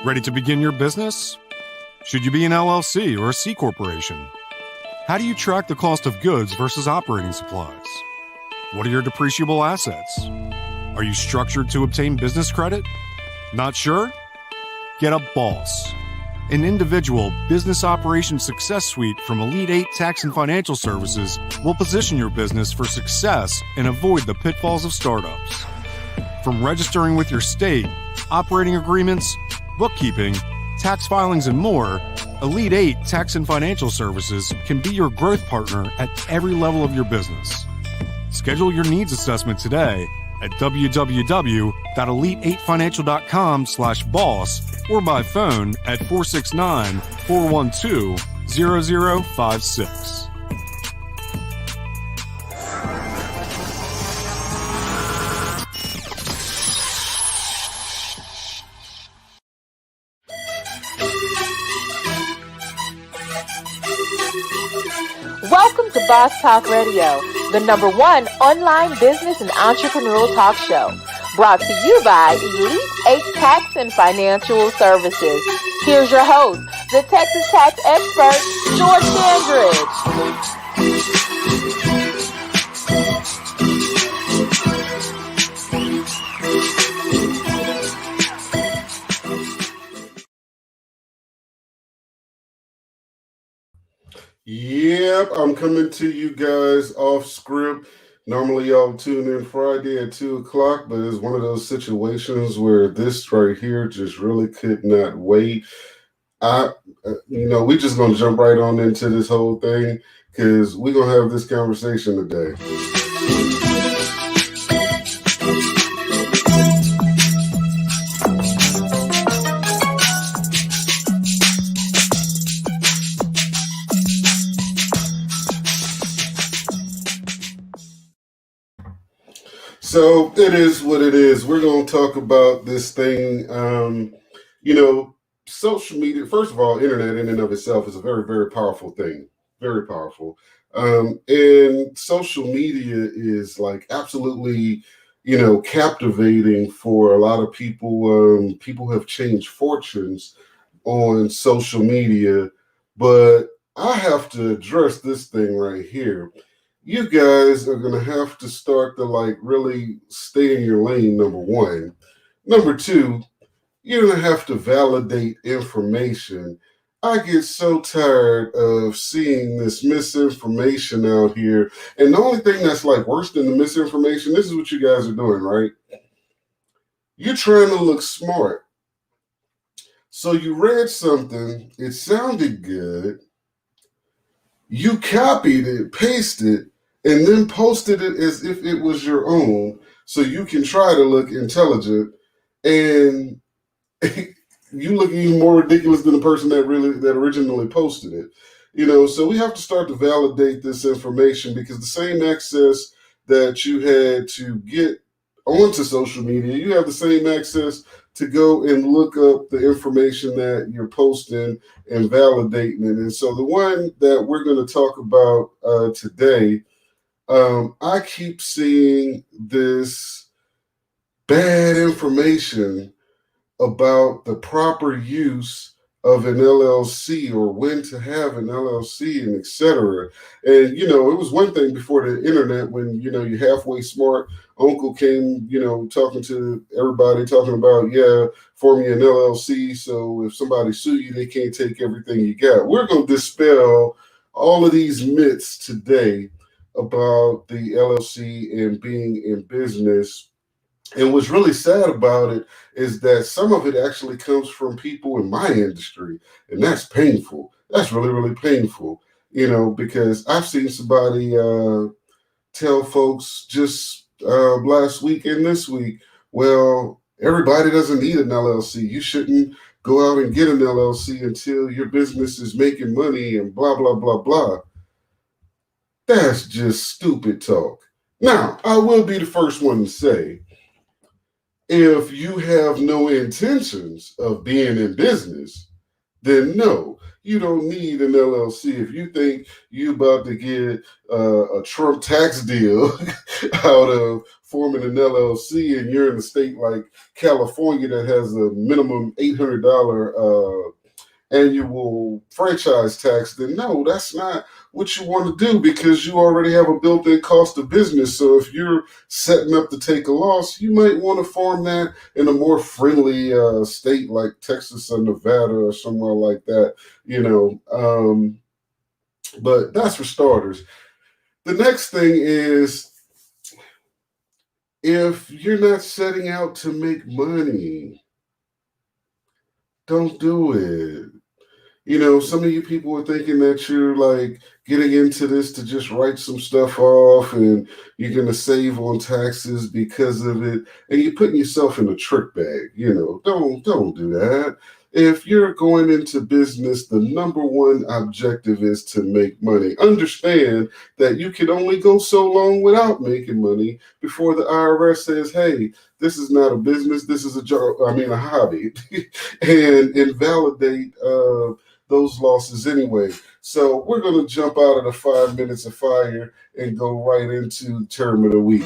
Ready to begin your business? Should you be an LLC or a C corporation? How do you track the cost of goods versus operating supplies? What are your depreciable assets? Are you structured to obtain business credit? Not sure? Get a boss. An individual business operations success suite from Elite 8 Tax and Financial Services will position your business for success and avoid the pitfalls of startups. From registering with your state, operating agreements, bookkeeping, tax filings, and more, Elite 8 Tax and Financial Services can be your growth partner at every level of your business. Schedule your needs assessment today at www.elite8financial.com/boss or by phone at 469-412-0056. Welcome to Boss Talk Radio, the #1 online business and entrepreneurial talk show, brought to you by Elite 8 Tax and Financial Services. Here's your host, the Texas tax expert, George Dandridge. Yep, I'm coming to you guys off script. Normally y'all tune in Friday at 2 o'clock, but it's one of those situations where this right here just really could not wait. We just gonna jump right on into this whole thing because we're gonna have this conversation today. So it is what it is. We're going to talk about this thing. Social media, first of all, internet in and of itself is a very, very powerful thing. Very powerful. And social media is like absolutely, captivating for a lot of people. People have changed fortunes on social media, but I have to address this thing right here. You guys are going to have to start to really stay in your lane, number one. Number two, you're going to have to validate information. I get so tired of seeing this misinformation out here. And the only thing that's worse than the misinformation, this is what you guys are doing, right? You're trying to look smart. So you read something, it sounded good. You copied it, pasted it, and then posted it as if it was your own, so you can try to look intelligent, and you look even more ridiculous than the person that originally posted it. So we have to start to validate this information, because the same access that you had to get onto social media, you have the same access to go and look up the information that you're posting and validating it. And so the one that we're going to talk about today, I keep seeing this bad information about the proper use of an LLC, or when to have an LLC, and et cetera. And, it was one thing before the internet when, you're halfway smart. Uncle came, talking to everybody, talking about, form me an LLC. So if somebody sue you, they can't take everything you got. We're going to dispel all of these myths today about the LLC and being in business. And what's really sad about it is that some of it actually comes from people in my industry, and that's painful. That's really, really painful, because I've seen somebody tell folks just last week and this week, well, everybody doesn't need an LLC. You shouldn't go out and get an LLC until your business is making money and blah, blah, blah, blah. That's just stupid talk. Now, I will be the first one to say, if you have no intentions of being in business, then no, You don't need an LLC. If you think you about to get a Trump tax deal out of forming an LLC, and you're in a state like California that has a minimum $800 annual franchise tax, then no, that's not what you want to do, because you already have a built-in cost of business. So if you're setting up to take a loss, you might want to farm that in a more friendly state like Texas or Nevada or somewhere like that, but that's for starters. The next thing is, if you're not setting out to make money, don't do it. Some of you people are thinking that you're like getting into this to just write some stuff off and you're going to save on taxes because of it. And you're putting yourself in a trick bag. Don't do that. If you're going into business, the number one objective is to make money. Understand that you can only go so long without making money before the IRS says, hey, this is not a business, this is a hobby, and invalidate those losses anyway. So we're going to jump out of the 5 minutes of fire and go right into the term of the week.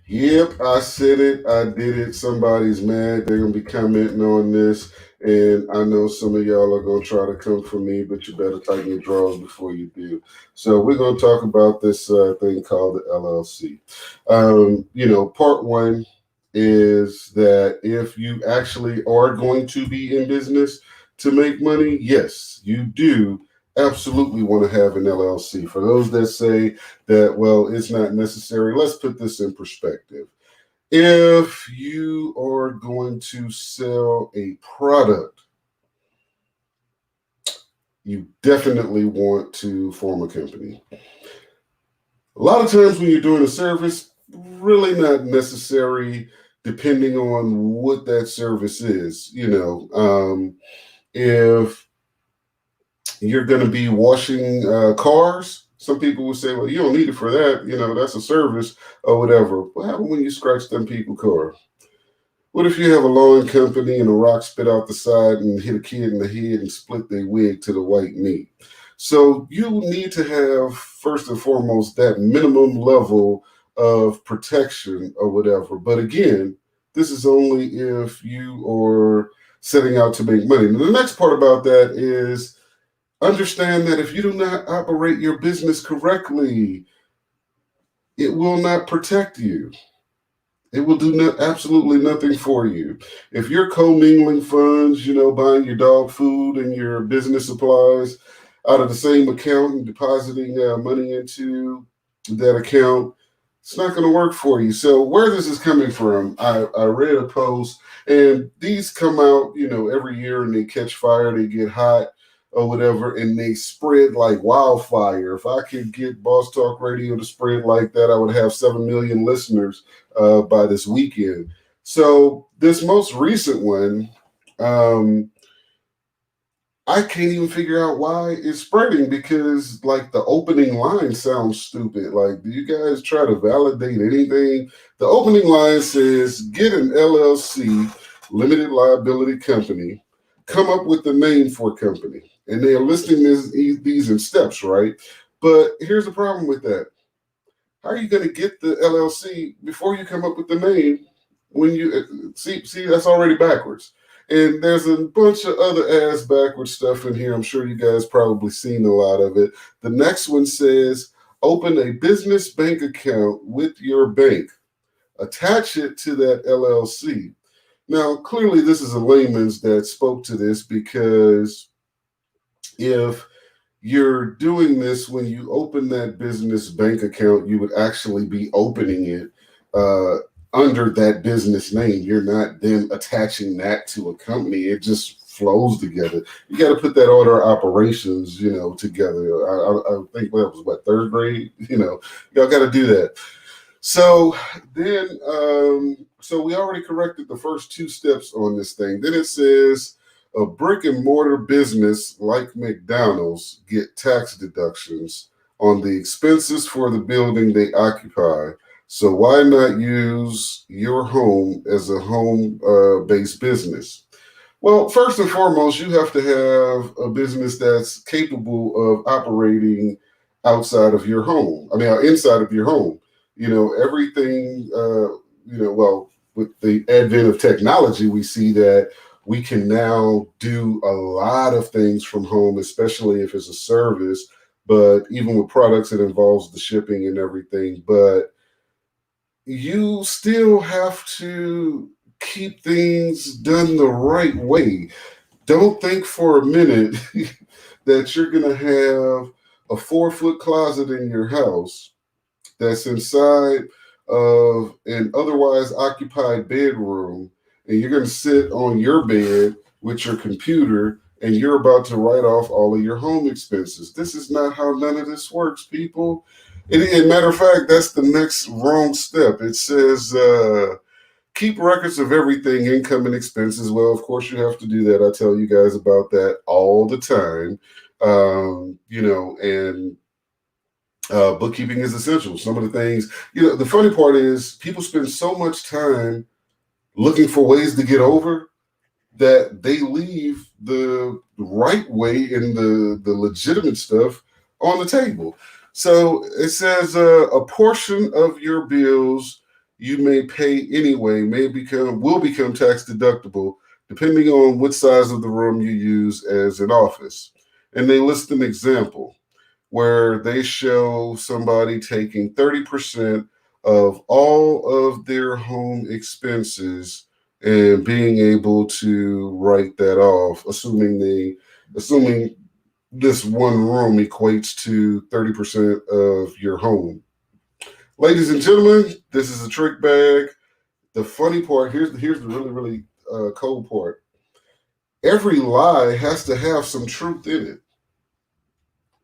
Yep, I said it. I did it. Somebody's mad. They're going to be commenting on this. And I know some of y'all are going to try to come for me, but you better tighten your drawers before you do. So we're going to talk about this thing called the LLC. Part one is that if you actually are going to be in business to make money, yes, you do absolutely want to have an LLC. For those that say that, well, it's not necessary, let's put this in perspective. If you are going to sell a product, you definitely want to form a company. A lot of times when you're doing a service, really not necessary, depending on what that service is. If you're going to be washing cars, some people will say, well, you don't need it for that. That's a service or whatever. What happens when you scratch them people's car? What if you have a lawn company and a rock spit out the side and hit a kid in the head and split their wig to the white meat? So you need to have, first and foremost, that minimum level of protection or whatever. But again, this is only if you are setting out to make money. And the next part about that is, understand that if you do not operate your business correctly, it will not protect you. It will do absolutely nothing for you. If you're commingling funds, buying your dog food and your business supplies out of the same account and depositing money into that account, it's not going to work for you. So where this is coming from, I read a post, and these come out, every year, and they catch fire, they get hot or whatever, and they spread like wildfire. If I could get Boss Talk Radio to spread like that, I would have 7 million listeners by this weekend. So this most recent one, I can't even figure out why it's spreading, because like the opening line sounds stupid. Like, do you guys try to validate anything? The opening line says, get an LLC, limited liability company, come up with the name for a company. And they are listing these in steps, right? But here's the problem with that. How are you going to get the LLC before you come up with the name? When you see, that's already backwards. And there's a bunch of other ass backwards stuff in here. I'm sure you guys probably seen a lot of it. The next one says, open a business bank account with your bank. Attach it to that LLC. Now, clearly, this is a layman's that spoke to this, because if you're doing this when you open that business bank account, you would actually be opening it under that business name. You're not then attaching that to a company. It just flows together. You got to put that order of operations, together. I think that was third grade. Y'all got to do that. So then, so we already corrected the first two steps on this thing. Then it says a brick and mortar business like McDonald's get tax deductions on the expenses for the building they occupy. So why not use your home as a home-based business? Well, first and foremost, you have to have a business that's capable of operating outside of your home. I mean, inside of your home. Everything, well, with the advent of technology, we see that we can now do a lot of things from home, especially if it's a service. But even with products, it involves the shipping and everything. But you still have to keep things done the right way. Don't think for a minute that you're going to have a 4-foot closet in your house that's inside of an otherwise occupied bedroom, and you're going to sit on your bed with your computer and you're about to write off all of your home expenses. This is not how none of this works, people. Matter of fact, that's the next wrong step. It says, keep records of everything, income and expenses. Well, of course, you have to do that. I tell you guys about that all the time. And bookkeeping is essential. Some of the things, the funny part is people spend so much time looking for ways to get over that they leave the right way and the legitimate stuff on the table. So it says a portion of your bills you may pay anyway will become tax deductible depending on what size of the room you use as an office. And they list an example where they show somebody taking 30% of all of their home expenses and being able to write that off, assuming this one room equates to 30% of your home. Ladies and gentlemen, this is a trick bag. The funny part, here's the really, really cold part. Every lie has to have some truth in it.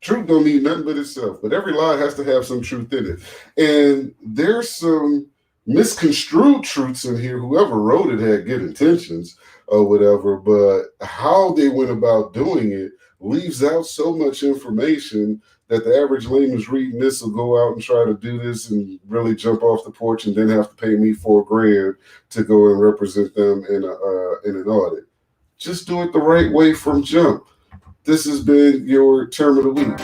Truth don't mean nothing but itself, but every lie has to have some truth in it. And there's some misconstrued truths in here. Whoever wrote it had good intentions or whatever, but how they went about doing it leaves out so much information that the average layman's reading this will go out and try to do this and really jump off the porch and then have to pay me $4,000 to go and represent them in an audit. Just do it the right way from jump. This has been your term of the week.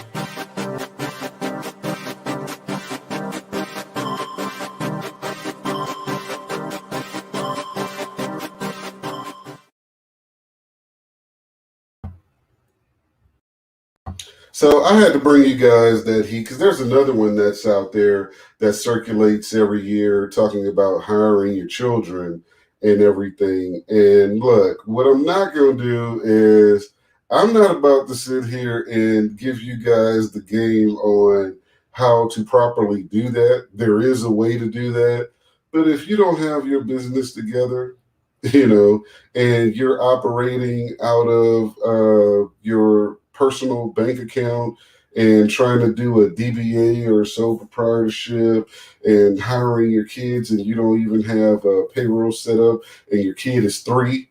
So I had to bring you guys that because there's another one that's out there that circulates every year talking about hiring your children and everything. And look, what I'm not going to do is I'm not about to sit here and give you guys the game on how to properly do that. There is a way to do that. But if you don't have your business together, and you're operating out of your personal bank account and trying to do a DBA or sole proprietorship and hiring your kids, and you don't even have a payroll set up, and your kid is 3,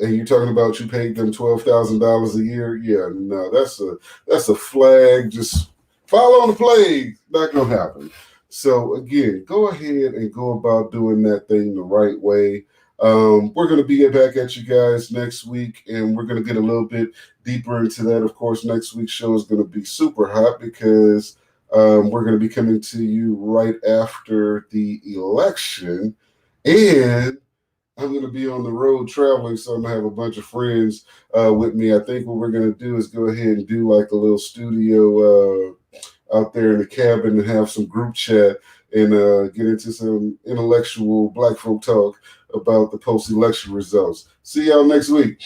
and you're talking about you paid them $12,000 a year. Yeah, no, that's a flag. Just follow on the plague. Not gonna happen. So again, go ahead and go about doing that thing the right way. We're going to be back at you guys next week, and we're going to get a little bit deeper into that. Of course, next week's show is going to be super hot because we're going to be coming to you right after the election, and I'm going to be on the road traveling, so I'm going to have a bunch of friends with me. I think what we're going to do is go ahead and do like a little studio out there in the cabin and have some group chat and get into some intellectual Black folk talk about the post-election results. See y'all next week.